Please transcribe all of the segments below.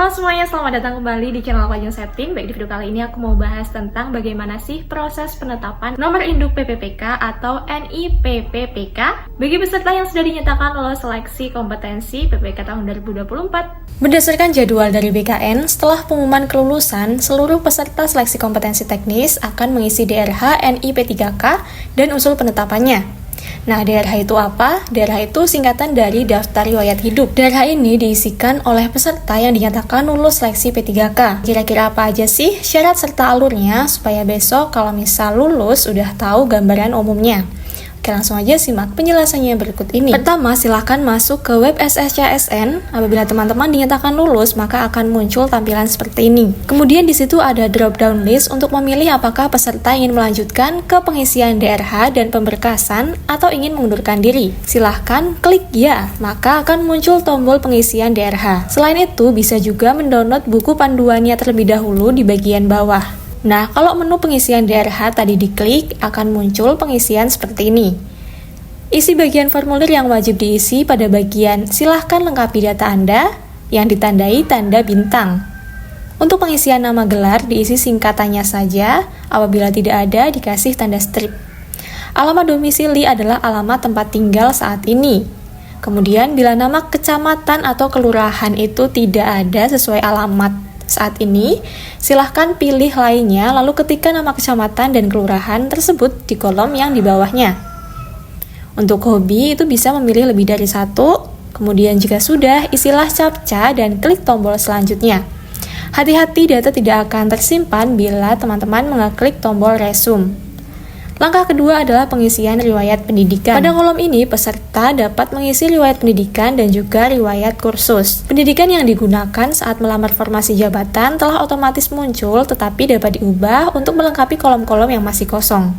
Halo semuanya, selamat datang kembali di channel Pajang Setting. Baik, di video kali ini aku mau bahas tentang bagaimana sih proses penetapan nomor induk PPPK atau NIPPPK bagi peserta yang sudah dinyatakan lolos seleksi kompetensi PPK tahun 2024. Berdasarkan jadwal dari BKN, setelah pengumuman kelulusan, seluruh peserta seleksi kompetensi teknis akan mengisi DRH NIP3K dan usul penetapannya. Nah, DRH itu apa? DRH itu singkatan dari Daftar Riwayat Hidup. DRH ini diisikan oleh peserta yang dinyatakan lulus seleksi P3K. Kira-kira apa aja sih syarat serta alurnya supaya besok kalau misal lulus udah tahu gambaran umumnya? Oke, langsung aja simak penjelasannya berikut ini. Pertama, silahkan masuk ke web SSCSN. Apabila teman-teman dinyatakan lulus, maka akan muncul tampilan seperti ini. Kemudian di situ ada drop-down list untuk memilih apakah peserta ingin melanjutkan ke pengisian DRH dan pemberkasan atau ingin mengundurkan diri. Silahkan klik ya, maka akan muncul tombol pengisian DRH. Selain itu, bisa juga mendownload buku panduannya terlebih dahulu di bagian bawah. Nah, kalau menu pengisian DRH tadi diklik, akan muncul pengisian seperti ini. Isi bagian formulir yang wajib diisi pada bagian silahkan lengkapi data Anda yang ditandai tanda bintang. Untuk pengisian nama gelar diisi singkatannya saja, apabila tidak ada dikasih tanda strip. Alamat domisili adalah alamat tempat tinggal saat ini. Kemudian bila nama kecamatan atau kelurahan itu tidak ada sesuai alamat saat ini, silahkan pilih lainnya lalu ketikkan nama kecamatan dan kelurahan tersebut di kolom yang di bawahnya. Untuk hobi itu bisa memilih lebih dari satu, kemudian jika sudah, isilah captcha dan klik tombol selanjutnya. Hati-hati data tidak akan tersimpan bila teman-teman mengeklik tombol resume. Langkah kedua adalah pengisian riwayat pendidikan. Pada kolom ini, peserta dapat mengisi riwayat pendidikan dan juga riwayat kursus. Pendidikan yang digunakan saat melamar formasi jabatan telah otomatis muncul, tetapi dapat diubah untuk melengkapi kolom-kolom yang masih kosong.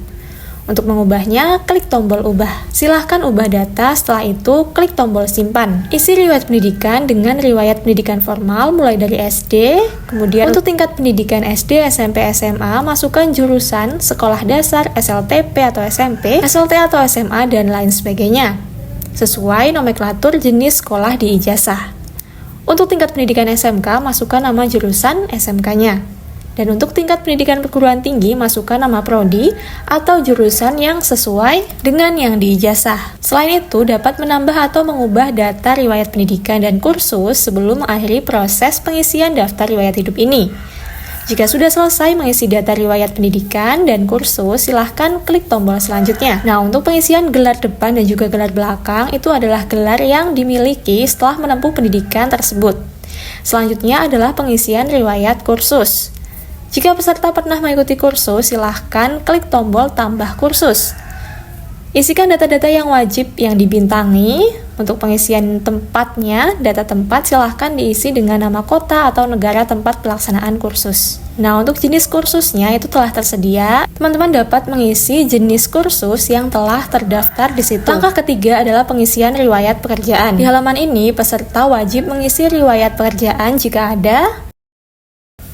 Untuk mengubahnya, klik tombol ubah. Silahkan ubah data, setelah itu klik tombol simpan. Isi riwayat pendidikan dengan riwayat pendidikan formal mulai dari SD, kemudian untuk tingkat pendidikan SD, SMP, SMA, masukkan jurusan, sekolah dasar, SLTP atau SMP, SLT atau SMA, dan lain sebagainya. Sesuai nomenklatur jenis sekolah di ijazah. Untuk tingkat pendidikan SMK, masukkan nama jurusan SMK-nya. Dan untuk tingkat pendidikan perguruan tinggi, masukkan nama prodi atau jurusan yang sesuai dengan yang diijazah. Selain itu, dapat menambah atau mengubah data riwayat pendidikan dan kursus sebelum mengakhiri proses pengisian daftar riwayat hidup ini. Jika sudah selesai mengisi data riwayat pendidikan dan kursus, silahkan klik tombol selanjutnya. Nah, untuk pengisian gelar depan dan juga gelar belakang, itu adalah gelar yang dimiliki setelah menempuh pendidikan tersebut. Selanjutnya adalah pengisian riwayat kursus. Jika peserta pernah mengikuti kursus, silahkan klik tombol tambah kursus. Isikan data-data yang wajib yang dibintangi. Untuk pengisian tempatnya, data tempat silahkan diisi dengan nama kota atau negara tempat pelaksanaan kursus. Nah, untuk jenis kursusnya itu telah tersedia. Teman-teman dapat mengisi jenis kursus yang telah terdaftar di situ. Langkah ketiga adalah pengisian riwayat pekerjaan. Di halaman ini, peserta wajib mengisi riwayat pekerjaan jika ada,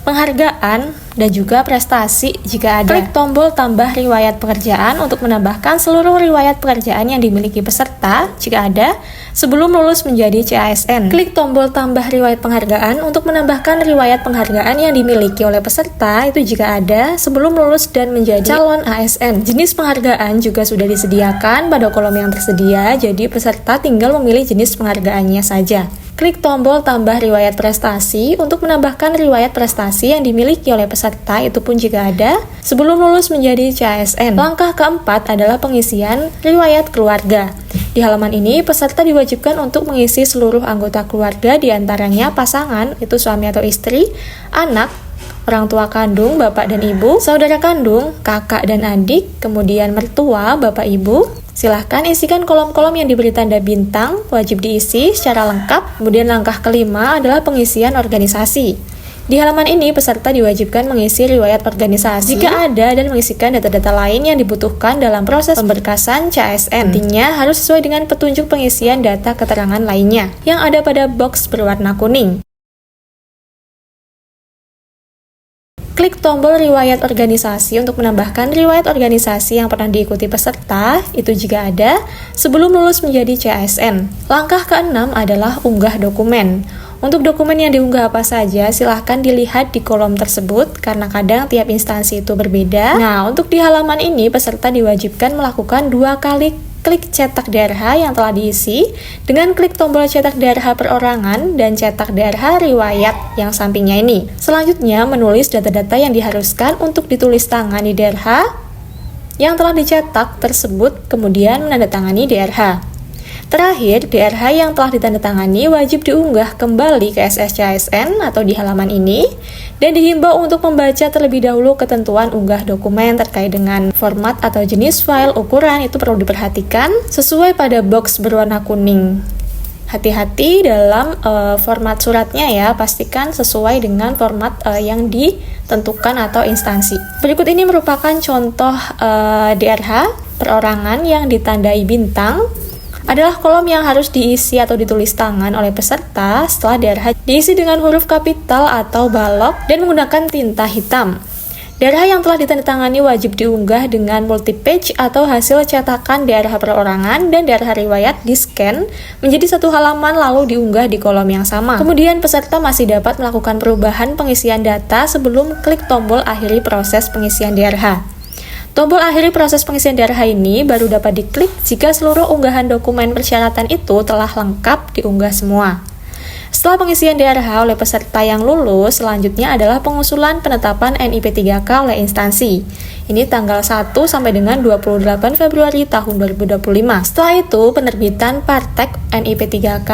penghargaan, dan juga prestasi jika ada. Klik tombol tambah riwayat pekerjaan untuk menambahkan seluruh riwayat pekerjaan yang dimiliki peserta jika ada sebelum lulus menjadi CASN. Klik tombol tambah riwayat penghargaan untuk menambahkan riwayat penghargaan yang dimiliki oleh peserta itu jika ada sebelum lulus dan menjadi calon ASN. Jenis penghargaan juga sudah disediakan pada kolom yang tersedia, jadi peserta tinggal memilih jenis penghargaannya saja. Klik tombol tambah riwayat prestasi untuk menambahkan riwayat prestasi yang dimiliki oleh peserta, itu pun jika ada, sebelum lulus menjadi CASN. Langkah keempat adalah pengisian riwayat keluarga. Di halaman ini, peserta diwajibkan untuk mengisi seluruh anggota keluarga, diantaranya pasangan, itu suami atau istri, anak, orang tua kandung, bapak dan ibu, saudara kandung, kakak dan adik, kemudian mertua, bapak ibu. Silahkan isikan kolom-kolom yang diberi tanda bintang, wajib diisi secara lengkap. Kemudian langkah kelima adalah pengisian organisasi. Di halaman ini, peserta diwajibkan mengisi riwayat organisasi jika ada dan mengisikan data-data lain yang dibutuhkan dalam proses pemberkasan CASN. Intinya harus sesuai dengan petunjuk pengisian data keterangan lainnya yang ada pada box berwarna kuning. Klik tombol riwayat organisasi untuk menambahkan riwayat organisasi yang pernah diikuti peserta, itu jika ada, sebelum lulus menjadi CASN. Langkah keenam adalah unggah dokumen. Untuk dokumen yang diunggah apa saja, silahkan dilihat di kolom tersebut karena kadang tiap instansi itu berbeda. Nah, untuk di halaman ini peserta diwajibkan melakukan 2 kali klik cetak DRH yang telah diisi dengan klik tombol cetak DRH perorangan dan cetak DRH riwayat yang sampingnya ini. Selanjutnya, menulis data-data yang diharuskan untuk ditulis tangani DRH yang telah dicetak tersebut, kemudian menandatangani DRH. Terakhir, DRH yang telah ditandatangani wajib diunggah kembali ke SSCASN atau di halaman ini dan dihimbau untuk membaca terlebih dahulu ketentuan unggah dokumen terkait dengan format atau jenis file, ukuran itu perlu diperhatikan sesuai pada box berwarna kuning. Hati-hati dalam format suratnya ya, pastikan sesuai dengan format yang ditentukan atau instansi. Berikut ini merupakan contoh DRH perorangan yang ditandai bintang. Adalah kolom yang harus diisi atau ditulis tangan oleh peserta setelah DRH diisi dengan huruf kapital atau balok dan menggunakan tinta hitam. DRH yang telah ditandatangani wajib diunggah dengan multi-page atau hasil cetakan DRH perorangan dan DRH riwayat di-scan menjadi satu halaman lalu diunggah di kolom yang sama. Kemudian peserta masih dapat melakukan perubahan pengisian data sebelum klik tombol akhiri proses pengisian DRH. Tombol akhiri proses pengisian DRH ini baru dapat diklik jika seluruh unggahan dokumen persyaratan itu telah lengkap diunggah semua. Setelah pengisian DRH oleh peserta yang lulus, selanjutnya adalah pengusulan penetapan NIP 3K oleh instansi. Ini tanggal 1 sampai dengan 28 Februari tahun 2025. Setelah itu, penerbitan Partek NIP 3K.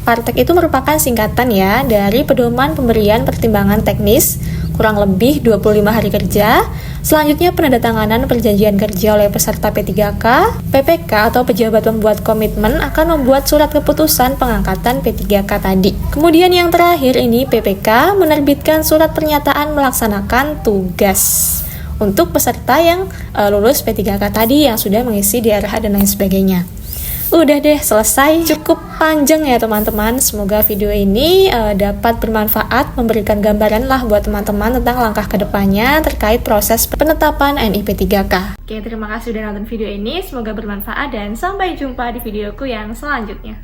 Partek itu merupakan singkatan ya dari Pedoman Pemberian Pertimbangan Teknis, kurang lebih 25 hari kerja. Selanjutnya penandatanganan perjanjian kerja oleh peserta P3K. PPK atau pejabat pembuat komitmen akan membuat surat keputusan pengangkatan P3K tadi. Kemudian yang terakhir ini PPK menerbitkan surat pernyataan melaksanakan tugas untuk peserta yang lulus P3K tadi yang sudah mengisi DRH dan lain sebagainya. Udah deh, selesai. Cukup panjang ya teman-teman. Semoga video ini dapat bermanfaat, memberikan gambaran lah buat teman-teman tentang langkah kedepannya terkait proses penetapan NIP 3K. Oke, terima kasih sudah nonton video ini. Semoga bermanfaat dan sampai jumpa di videoku yang selanjutnya.